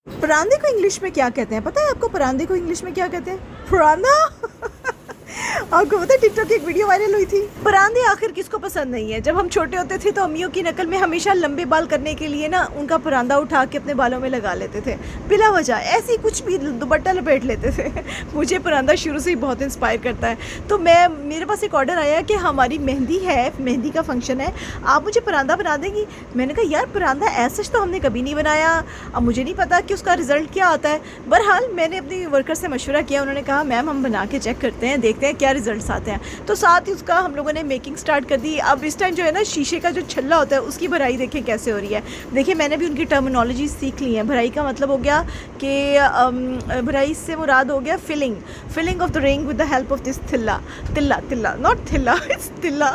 परांदे को इंग्लिश में क्या कहते हैं पता है आपको? परांदे को इंग्लिश में क्या कहते हैं? परांदा। आपको पता है टिकटॉक की एक वीडियो वायरल हुई थी, परांदे आखिर किसको पसंद नहीं है। जब हम छोटे होते थे तो अम्मियों की नकल में हमेशा लंबे बाल करने के लिए ना उनका परांदा उठा के अपने बालों में लगा लेते थे, बिला वजह ऐसी कुछ भी दुपट्टा लपेट लेते थे। मुझे परांदा शुरू से ही बहुत इंस्पायर करता है। तो मेरे पास एक ऑर्डर आया कि हमारी मेहंदी है, मेहंदी का फंक्शन है, आप मुझे परांदा बना देंगी। मैंने कहा यार परांदा ऐसा तो हमने कभी नहीं बनाया, अब मुझे नहीं पता कि उसका रिज़ल्ट क्या आता है। बहरहाल मैंने अपनी वर्कर से मशवरा किया, उन्होंने कहा मैम हम बना के चेक करते हैं, देखते हैं क्या रिजल्ट्स आते हैं। तो साथ ही उसका हम लोगों ने मेकिंग स्टार्ट कर दी। अब इस टाइम जो है ना शीशे का जो छल्ला होता है उसकी भराई देखें कैसे हो रही है। देखिए मैंने भी उनकी टर्मिनोलॉजी सीख ली है। भराई का मतलब हो गया कि भराई से मुराद हो गया filling of the ring with the help of this तिल्ला नॉट थिल्ला इट्स तिल्ला।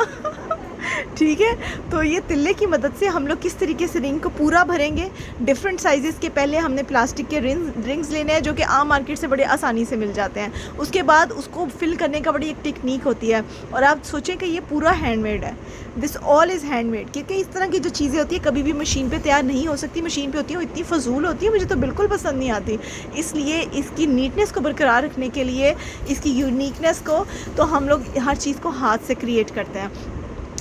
ठीक है, तो ये तिल्ले की मदद से हम लोग किस तरीके से रिंग को पूरा भरेंगे। डिफरेंट साइज़ के पहले हमने प्लास्टिक के रिंग्स लेने हैं जो कि आम मार्केट से बड़े आसानी से मिल जाते हैं। उसके बाद उसको फिल करने का बड़ी एक टेक्निक होती है और आप सोचें कि ये पूरा हैंडमेड है। दिस ऑल इज़ हैंडमेड, क्योंकि इस तरह की जो चीज़ें होती है कभी भी मशीन पे तैयार नहीं हो सकती। मशीन पे होती है वो इतनी फजूल होती है, मुझे तो बिल्कुल पसंद नहीं आती। इसलिए इसकी नीटनेस को बरकरार रखने के लिए, इसकी यूनिकनेस को, तो हम लोग हर चीज़ को हाथ से क्रिएट करते हैं।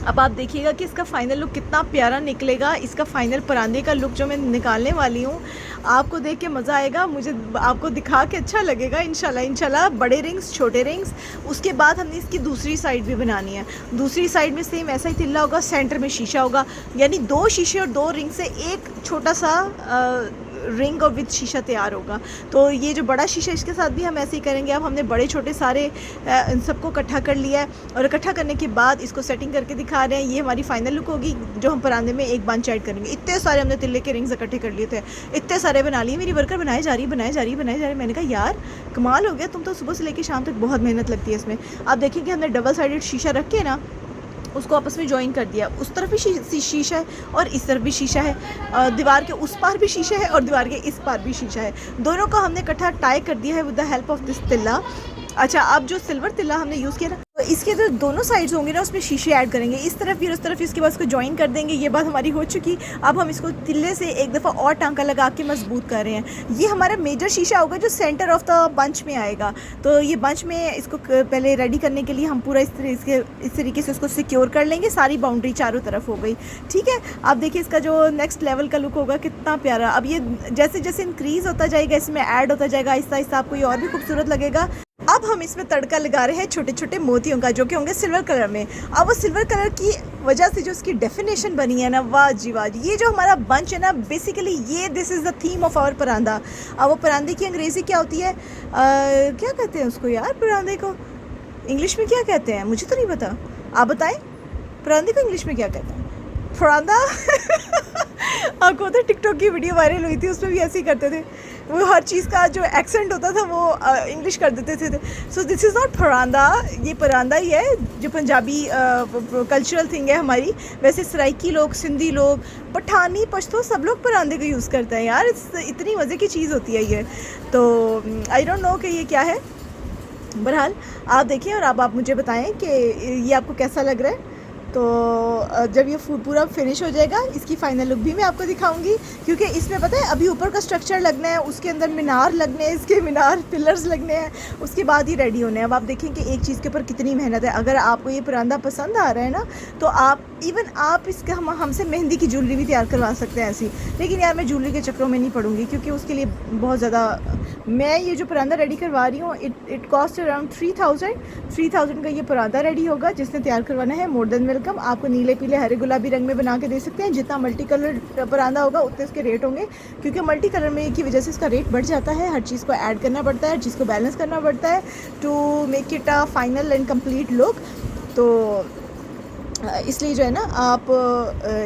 अब आप देखिएगा कि इसका फ़ाइनल लुक कितना प्यारा निकलेगा। इसका फ़ाइनल परांदे का लुक जो मैं निकालने वाली हूँ, आपको देख के मज़ा आएगा, मुझे आपको दिखा के अच्छा लगेगा इंशाल्लाह। बड़े रिंग्स, छोटे रिंग्स। उसके बाद हमने इसकी दूसरी साइड भी बनानी है। दूसरी साइड में सेम ऐसा ही तिल्ला होगा, सेंटर में शीशा होगा, यानी 2 शीशे और 2 रिंग से एक छोटा सा रिंग और विद शीशा तैयार होगा। तो ये जो बड़ा शीशा, इसके साथ भी हम ऐसे ही करेंगे। अब हमने बड़े छोटे सारे इन सबको इकट्ठा कर लिया है और इकट्ठा करने के बाद इसको सेटिंग करके दिखा रहे हैं। ये हमारी फाइनल लुक होगी जो हम परांदे में एक बंच ऐड करेंगे। इतने सारे हमने तिल्ले के रिंग्स इकट्ठे कर लिए थे, इतने सारे बना लिए। मेरी वर्कर बनाए जा रही। मैंने कहा यार कमाल हो गया, तुम तो सुबह से लेकर शाम तक बहुत मेहनत लगती है इसमें। आप देखिए कि हमने डबल साइडेड शीशा रख के ना उसको आपस में जॉइन कर दिया। उस तरफ भी शीशा है और इस तरफ भी शीशा है, दीवार के उस पार भी शीशा है और दीवार के इस पार भी शीशा है। दोनों को हमने इकट्ठा टाई कर दिया है with the help of this तिल्ला। अच्छा, अब जो सिल्वर तिल्ला हमने यूज़ किया ना, तो इसके जो दोनों साइड्स होंगे ना उसमें शीशे ऐड करेंगे, इस तरफ भी और उस तरफ। इसके बाद इसको जॉइन कर देंगे। ये बात हमारी हो चुकी। अब हम इसको तिल्ले से एक दफ़ा और टांका लगा के मजबूत कर रहे हैं। ये हमारा मेजर शीशा होगा जो सेंटर ऑफ द बंच में आएगा। तो ये बंच में इसको पहले रेडी करने के लिए हम पूरा इस तरीके से उसको सिक्योर कर लेंगे। सारी बाउंड्री चारों तरफ हो गई। ठीक है, आप देखिए इसका जो नेक्स्ट लेवल का लुक होगा कितना प्यारा। अब ये जैसे जैसे इंक्रीज़ होता जाएगा, इसमें ऐड होता जाएगा आहिस्ता आहिस्ता, आपको ये और भी खूबसूरत लगेगा। अब हम इसमें तड़का लगा रहे हैं छोटे छोटे मोतियों का, जो कि होंगे सिल्वर कलर में। अब वो सिल्वर कलर की वजह से जो उसकी डेफिनेशन बनी है ना, वाह जी वाह। ये जो हमारा बंच है ना, बेसिकली ये this is the theme of our paranda. अब वो परांदे की अंग्रेज़ी क्या होती है, क्या कहते हैं उसको यार? परांदे को इंग्लिश में क्या कहते हैं, मुझे तो नहीं पता, आप बताएं। परांदे को इंग्लिश में क्या कहते हैं? परांदा। आपको तो टिकटॉक की वीडियो वायरल हुई थी, उसमें भी ऐसे ही करते थे। वो हर चीज़ का जो एक्सेंट होता था वो इंग्लिश कर देते थे। सो दिस इज़ नॉट परांदा, ये परांदा ही है जो पंजाबी कल्चरल थिंग है हमारी। वैसे सराइकी लोग, सिंधी लोग, पठानी, पश्तो सब लोग परांदे को यूज़ करते हैं यार। इतनी मज़े की चीज़ होती है ये। तो आई डोंट नो कि ये क्या है। बहरहाल आप देखिए और अब आप मुझे बताएं कि ये आपको कैसा लग रहा है। तो जब ये पूरा फिनिश हो जाएगा, इसकी फ़ाइनल लुक भी मैं आपको दिखाऊंगी, क्योंकि इसमें पता है अभी ऊपर का स्ट्रक्चर लगना है, उसके अंदर मीनार लगने हैं, इसके मीनार पिलर्स लगने हैं, उसके बाद ही रेडी होने हैं। अब आप देखें कि एक चीज़ के ऊपर कितनी मेहनत है। अगर आपको ये परांदा पसंद आ रहा है ना, तो आप इसका हमसे मेहंदी की ज्वेलरी भी तैयार करवा सकते हैं ऐसी। लेकिन यार मैं ज्वेलरी के चक्रों में नहीं पड़ूंगी, क्योंकि उसके लिए बहुत ज़्यादा, मैं ये जो परांदा रेडी करवा रही हूँ इट कॉस्ट अराउंड 3000 का ये परांदा रेडी होगा। जिसने तैयार करवाना है मोर देन वेलकम। आपको नीले, पीले, हरे, गुलाबी रंग में बना के दे सकते हैं। जितना मल्टी कलर परांदा होगा उतने इसके रेट होंगे, क्योंकि मल्टी कलर में की वजह से इसका रेट बढ़ जाता है। हर चीज़ को ऐड करना पड़ता है, हर चीज़ को बैलेंस करना पड़ता है to make it a final and complete look. तो इसलिए जो है ना, आप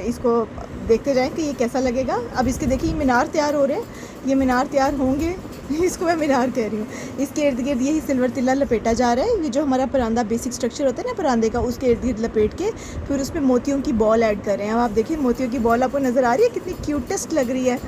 इसको देखते जाएं कि ये कैसा लगेगा। अब इसके देखिए मीनार तैयार हो रहे हैं, ये मीनार तैयार होंगे। इसको मैं मीनार कह रही हूँ। इसके इर्द गिर्द यही सिल्वर तिल्ला लपेटा जा रहा है। ये जो हमारा परांदा बेसिक स्ट्रक्चर होता है ना परांदे का, उसके इर्द गिर्द लपेट के फिर उसमें मोतियों की बॉल ऐड कर रहे हैं। अब आप देखिए मोतियों की बॉल आपको नज़र आ रही है, कितनी क्यूटेस्ट लग रही है।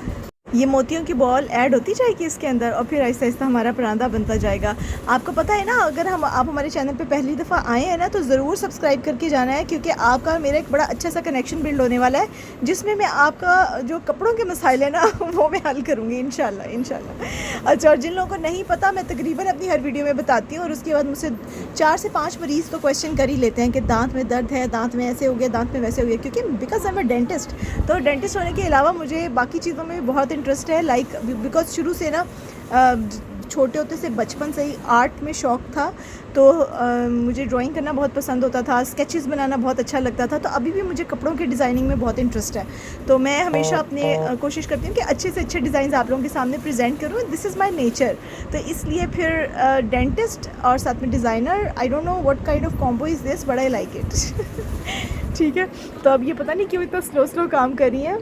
ये मोतियों की बॉल ऐड होती जाएगी इसके अंदर और फिर आहिस्ता आहिस्ता हमारा परांदा बनता जाएगा। आपको पता है ना, अगर आप हमारे चैनल पे पहली दफ़ा आए हैं ना तो ज़रूर सब्सक्राइब करके जाना है, क्योंकि आपका मेरा एक बड़ा अच्छा सा कनेक्शन बिल्ड होने वाला है, जिसमें मैं आपका जो कपड़ों के मसाइल है ना वो मैं हल करूँगी इंशाल्लाह। अच्छा, और जिन लोगों को नहीं पता, मैं तकरीबन अपनी हर वीडियो में बताती हूँ और उसके बाद मुझसे 4 से 5 मरीज़ तो क्वेश्चन कर ही लेते हैं कि दांत में दर्द है, दांत में ऐसे हो गया, दांत में वैसे हो गया, क्योंकि because I am a dentist. तो डेंटिस्ट होने के अलावा मुझे बाकी चीज़ों में भी बहुत इंटरेस्ट है, लाइक बिकॉज शुरू से ना छोटे होते से बचपन से ही आर्ट में शौक़ था, तो मुझे ड्राइंग करना बहुत पसंद होता था, स्केचेस बनाना बहुत अच्छा लगता था। तो अभी भी मुझे कपड़ों की डिज़ाइनिंग में बहुत इंटरेस्ट है, तो मैं हमेशा अपने कोशिश करती हूँ कि अच्छे से अच्छे डिज़ाइन आप लोगों के सामने प्रेजेंट करूँ। This is my nature. तो इसलिए फिर डेंटिस्ट और साथ में designer, I don't know what kind of combo is this, but I like it. ठीक है, तो अब ये पता नहीं क्यों इतना स्लो काम कर रही हैं,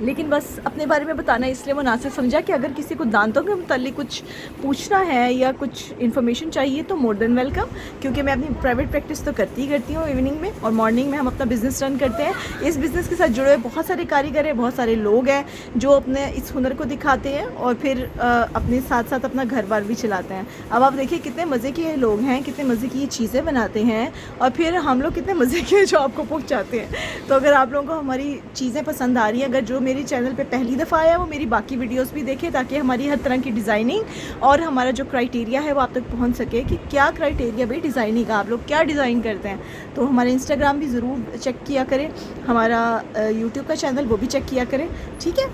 लेकिन बस अपने बारे में बताना इसलिए मुनासिब समझा कि अगर किसी को दांतों के मुतालिक कुछ पूछना है या कुछ इन्फॉर्मेशन चाहिए तो मोर देन वेलकम, क्योंकि मैं अपनी प्राइवेट प्रैक्टिस तो करती ही करती हूँ इवनिंग में, और मॉर्निंग में हम अपना बिज़नेस रन करते हैं। इस बिज़नेस के साथ जुड़े हुए बहुत सारे कारीगर हैं, बहुत सारे लोग हैं जो अपने इस हुनर को दिखाते हैं और फिर अपने साथ साथ अपना घर बार भी चलाते हैं। अब आप देखिए कितने मज़े के ये लोग हैं, कितने मज़े की ये चीज़ें बनाते हैं, और फिर हम लोग कितने मज़े के जो आपको पहुँचाते हैं। तो अगर आप लोगों को हमारी चीज़ें पसंद आ रही हैं, अगर जो मेरे चैनल पे पहली दफ़ा आया वो मेरी बाकी वीडियोस भी देखें, ताकि हमारी हर तरह की डिज़ाइनिंग और हमारा जो क्राइटेरिया है वो आप तक पहुंच सके कि क्या क्राइटेरिया भाई डिज़ाइनिंग का, आप लोग क्या डिज़ाइन करते हैं। तो हमारा इंस्टाग्राम भी ज़रूर चेक किया करें, हमारा यूट्यूब का चैनल वो भी चेक किया करें, ठीक है।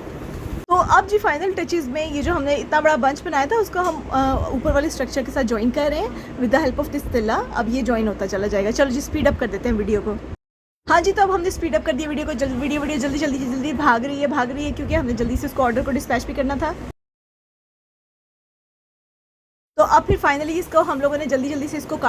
तो अब जी फाइनल टचेज़ में ये जो हमने इतना बड़ा बंच बनाया था उसको हम ऊपर वाले स्ट्रक्चर के साथ ज्वाइन कर रहे हैं with the help of this तिल्ला। अब ये ज्वाइन होता चला जाएगा। चलो जी स्पीड अप कर देते हैं वीडियो को। हाँ जी, तो अब हमने स्पीड अप कर दिया वीडियो को। वीडियो जल्दी भाग रही है क्योंकि हमने जल्दी से उसको ऑर्डर को डिस्पैच भी करना था। तो अब फिर फाइनली इसको हम लोगों ने जल्दी से इसको